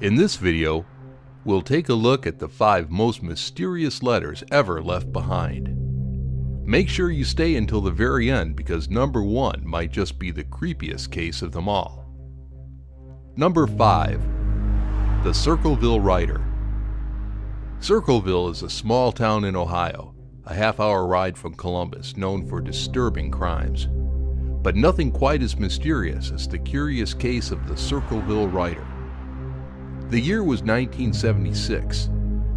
In this video, we'll take a look at the 5 most mysterious letters ever left behind. Make sure you stay until the very end because number 1 might just be the creepiest case of them all. Number 5. The Circleville Writer. Circleville is a small town in Ohio, a half-hour ride from Columbus, known for disturbing crimes. But nothing quite as mysterious as the curious case of the Circleville Writer. The year was 1976,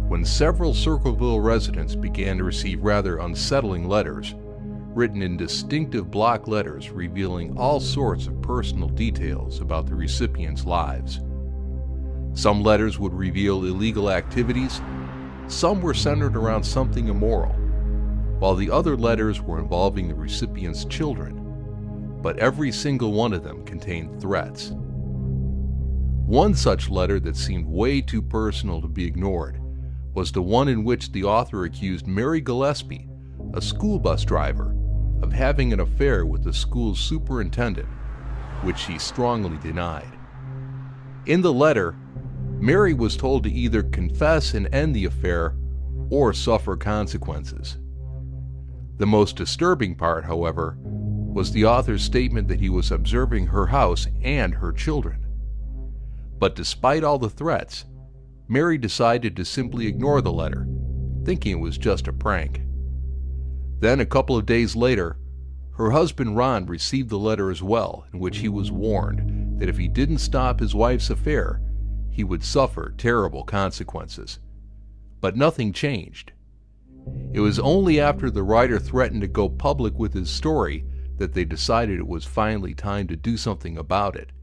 when several Circleville residents began to receive rather unsettling letters, written in distinctive block letters revealing all sorts of personal details about the recipients' lives. Some letters would reveal illegal activities, some were centered around something immoral, while the other letters were involving the recipients' children, but every single one of them contained threats. One such letter that seemed way too personal to be ignored was the one in which the author accused Mary Gillespie, a school bus driver, of having an affair with the school's superintendent, which she strongly denied. In the letter, Mary was told to either confess and end the affair or suffer consequences. The most disturbing part, however, was the author's statement that he was observing her house and her children. But despite all the threats, Mary decided to simply ignore the letter, thinking it was just a prank. Then, a couple of days later, her husband Ron received the letter as well, in which he was warned that if he didn't stop his wife's affair, he would suffer terrible consequences. But nothing changed. It was only after the writer threatened to go public with his story that they decided it was finally time to do something about it.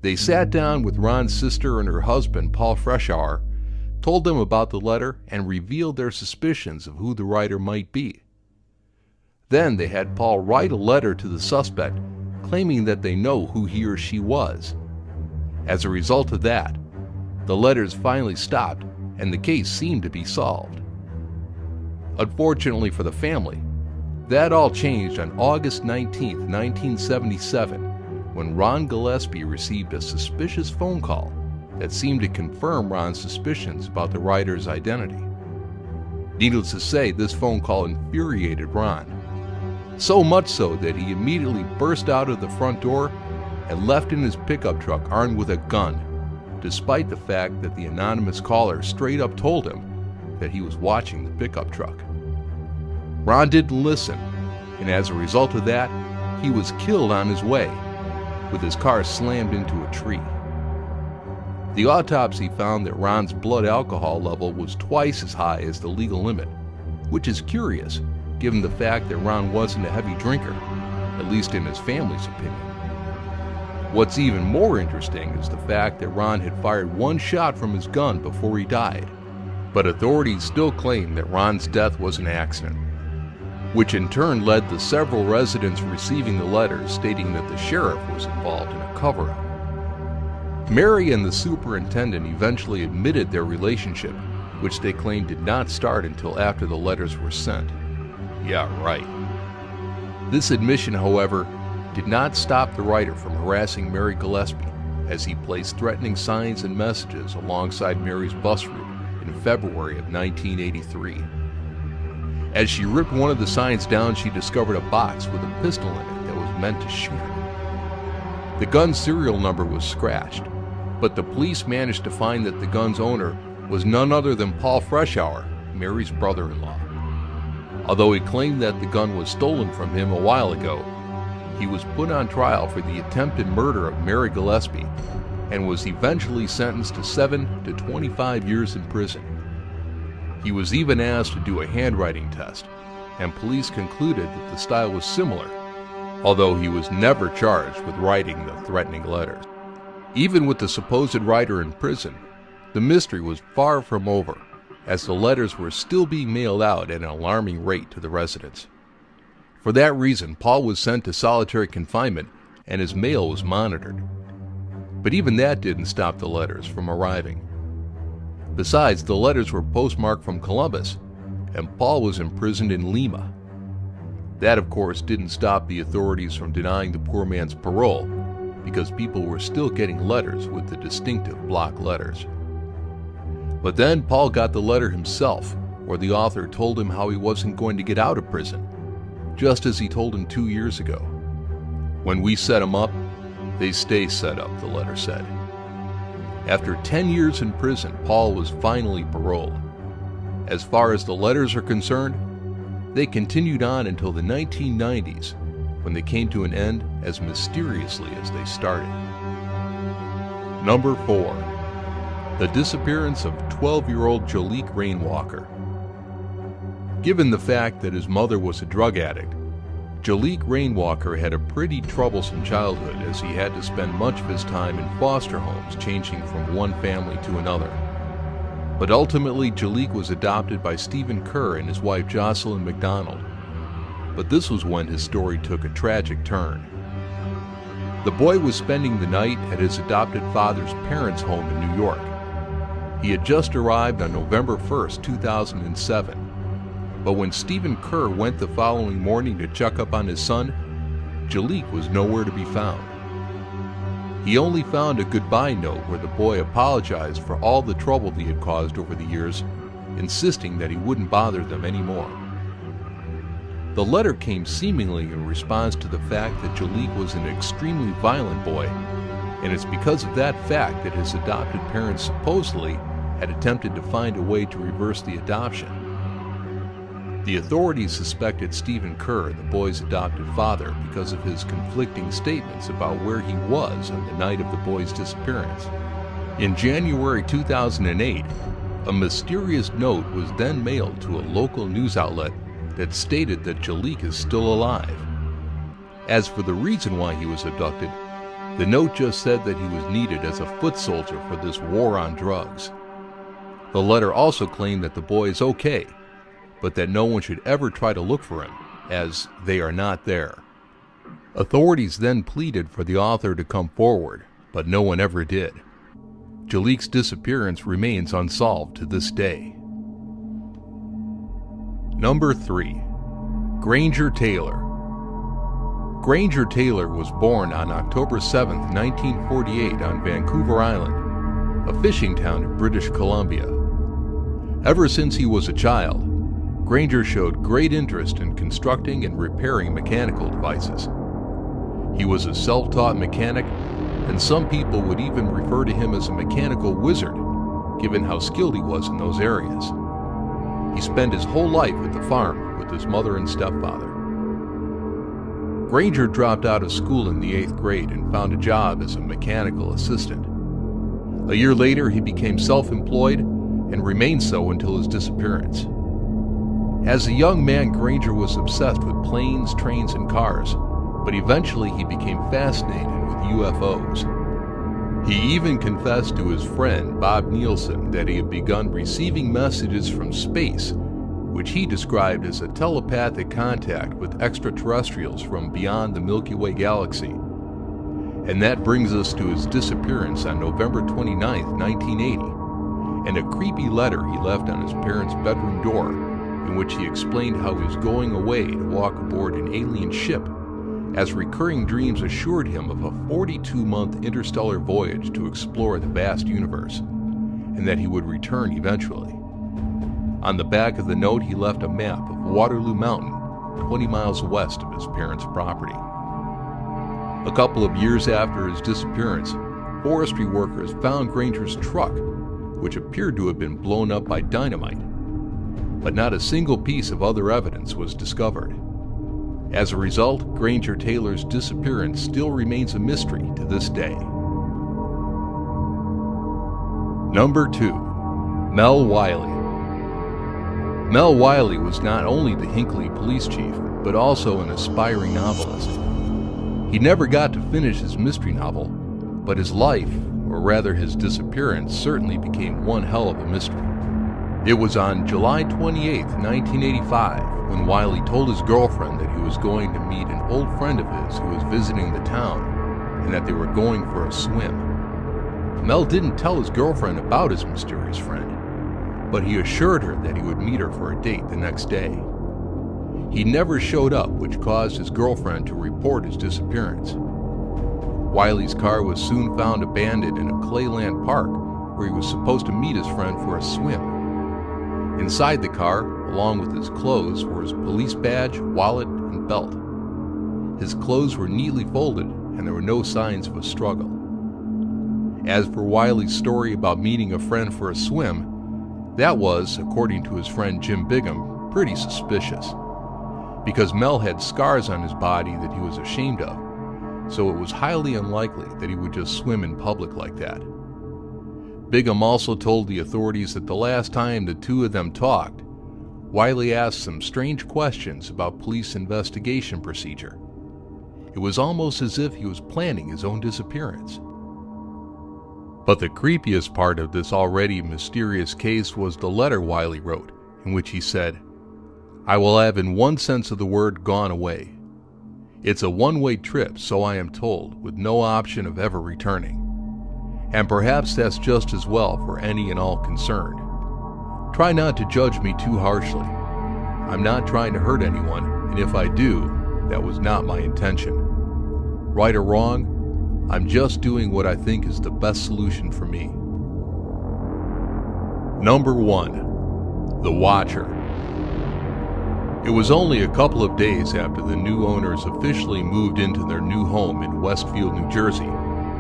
They sat down with Ron's sister and her husband, Paul Freshour, told them about the letter, and revealed their suspicions of who the writer might be. Then they had Paul write a letter to the suspect, claiming that they know who he or she was. As a result of that, the letters finally stopped, and the case seemed to be solved. Unfortunately for the family, that all changed on August 19, 1977, when Ron Gillespie received a suspicious phone call that seemed to confirm Ron's suspicions about the writer's identity. Needless to say, this phone call infuriated Ron, so much so that he immediately burst out of the front door and left in his pickup truck armed with a gun, despite the fact that the anonymous caller straight up told him that he was watching the pickup truck. Ron didn't listen, and as a result of that, he was killed on his way, with his car slammed into a tree. The autopsy found that Ron's blood alcohol level was twice as high as the legal limit, which is curious given the fact that Ron wasn't a heavy drinker, at least in his family's opinion. What's even more interesting is the fact that Ron had fired one shot from his gun before he died, but authorities still claim that Ron's death was an accident, which in turn led to several residents receiving the letters stating that the sheriff was involved in a cover-up. Mary and the superintendent eventually admitted their relationship, which they claimed did not start until after the letters were sent. Yeah, right. This admission, however, did not stop the writer from harassing Mary Gillespie, as he placed threatening signs and messages alongside Mary's bus route in February of 1983. As she ripped one of the signs down, she discovered a box with a pistol in it that was meant to shoot her. The gun's serial number was scratched, but the police managed to find that the gun's owner was none other than Paul Freshour, Mary's brother-in-law. Although he claimed that the gun was stolen from him a while ago, he was put on trial for the attempted murder of Mary Gillespie and was eventually sentenced to 7 to 25 years in prison. He was even asked to do a handwriting test, and police concluded that the style was similar, although he was never charged with writing the threatening letters. Even with the supposed writer in prison, the mystery was far from over, as the letters were still being mailed out at an alarming rate to the residents. For that reason, Paul was sent to solitary confinement and his mail was monitored. But even that didn't stop the letters from arriving. Besides, the letters were postmarked from Columbus, and Paul was imprisoned in Lima. That, of course, didn't stop the authorities from denying the poor man's parole, because people were still getting letters with the distinctive block letters. But then Paul got the letter himself, where the author told him how he wasn't going to get out of prison, just as he told him 2 years ago. "When we set them up, they stay set up," the letter said. After 10 years in prison, Paul was finally paroled. As far as the letters are concerned, they continued on until the 1990s, when they came to an end as mysteriously as they started. Number 4. The disappearance of 12-year-old Jaliek Rainwalker. Given the fact that his mother was a drug addict, Jaliek Rainwalker had a pretty troublesome childhood, as he had to spend much of his time in foster homes, changing from one family to another. But ultimately, Jaliek was adopted by Stephen Kerr and his wife Jocelyn McDonald. But this was when his story took a tragic turn. The boy was spending the night at his adopted father's parents' home in New York. He had just arrived on November 1st, 2007. But when Stephen Kerr went the following morning to check up on his son, Jaliek was nowhere to be found. He only found a goodbye note where the boy apologized for all the trouble he had caused over the years, insisting that he wouldn't bother them anymore. The letter came seemingly in response to the fact that Jaliek was an extremely violent boy, and it's because of that fact that his adopted parents supposedly had attempted to find a way to reverse the adoption. The authorities suspected Stephen Kerr, the boy's adopted father, because of his conflicting statements about where he was on the night of the boy's disappearance. In January 2008, a mysterious note was then mailed to a local news outlet that stated that Jaliek is still alive. As for the reason why he was abducted, the note just said that he was needed as a foot soldier for this war on drugs. The letter also claimed that the boy is okay, but that no one should ever try to look for him, as they are not there. Authorities then pleaded for the author to come forward, but no one ever did. Jaliek's disappearance remains unsolved to this day. Number 3. Granger Taylor. Granger Taylor was born on October 7, 1948 on Vancouver Island, a fishing town in British Columbia. Ever since he was a child, Granger showed great interest in constructing and repairing mechanical devices. He was a self-taught mechanic, and some people would even refer to him as a mechanical wizard, given how skilled he was in those areas. He spent his whole life at the farm with his mother and stepfather. Granger dropped out of school in the 8th grade and found a job as a mechanical assistant. A year later, he became self-employed and remained so until his disappearance. As a young man, Granger was obsessed with planes, trains, and cars, but eventually he became fascinated with UFOs. He even confessed to his friend, Bob Nielsen, that he had begun receiving messages from space, which he described as a telepathic contact with extraterrestrials from beyond the Milky Way galaxy. And that brings us to his disappearance on November 29, 1980, and a creepy letter he left on his parents' bedroom door, in which he explained how he was going away to walk aboard an alien ship, as recurring dreams assured him of a 42-month interstellar voyage to explore the vast universe, and that he would return eventually. On the back of the note, he left a map of Waterloo Mountain, 20 miles west of his parents' property. A couple of years after his disappearance, forestry workers found Granger's truck, which appeared to have been blown up by dynamite, but not a single piece of other evidence was discovered. As a result, Granger Taylor's disappearance still remains a mystery to this day. Number 2. Mel Wiley. Mel Wiley was not only the Hinckley police chief, but also an aspiring novelist. He never got to finish his mystery novel, but his life, or rather his disappearance, certainly became one hell of a mystery. It was on July 28, 1985, when Wiley told his girlfriend that he was going to meet an old friend of his who was visiting the town, and that they were going for a swim. Mel didn't tell his girlfriend about his mysterious friend, but he assured her that he would meet her for a date the next day. He never showed up, which caused his girlfriend to report his disappearance. Wiley's car was soon found abandoned in a Clayland park where he was supposed to meet his friend for a swim. Inside the car, along with his clothes, were his police badge, wallet, and belt. His clothes were neatly folded, and there were no signs of a struggle. As for Wiley's story about meeting a friend for a swim, that was, according to his friend Jim Bigham, pretty suspicious, because Mel had scars on his body that he was ashamed of, so it was highly unlikely that he would just swim in public like that. Bigham also told the authorities that the last time the two of them talked, Wiley asked some strange questions about police investigation procedure. It was almost as if he was planning his own disappearance. But the creepiest part of this already mysterious case was the letter Wiley wrote, in which he said, "I will have in one sense of the word gone away. It's a one-way trip, so I am told, with no option of ever returning. And perhaps that's just as well for any and all concerned. Try not to judge me too harshly. I'm not trying to hurt anyone, and if I do, that was not my intention. Right or wrong, I'm just doing what I think is the best solution for me." Number 1. The Watcher. It was only a couple of days after the new owners officially moved into their new home in Westfield, New Jersey,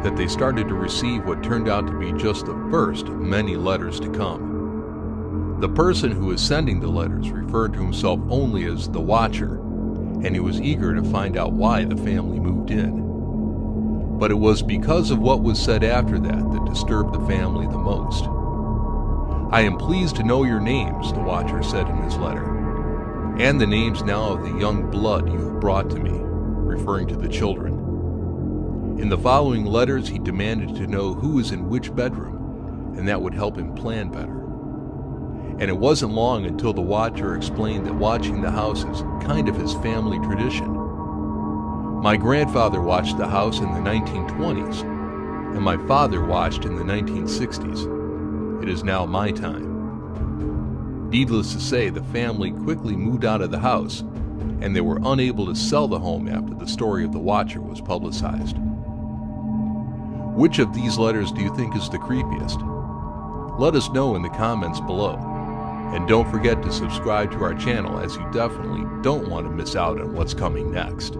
that they started to receive what turned out to be just the first of many letters to come. The person who was sending the letters referred to himself only as the Watcher, and he was eager to find out why the family moved in. But it was because of what was said after that disturbed the family the most. "I am pleased to know your names," the Watcher said in his letter, "and the names now of the young blood you have brought to me," referring to the children. In the following letters, he demanded to know who was in which bedroom, and that would help him plan better. And it wasn't long until the Watcher explained that watching the house is kind of his family tradition. "My grandfather watched the house in the 1920s, and my father watched in the 1960s. It is now my time." Needless to say, the family quickly moved out of the house, and they were unable to sell the home after the story of the Watcher was publicized. Which of these letters do you think is the creepiest? Let us know in the comments below. And don't forget to subscribe to our channel, as you definitely don't want to miss out on what's coming next.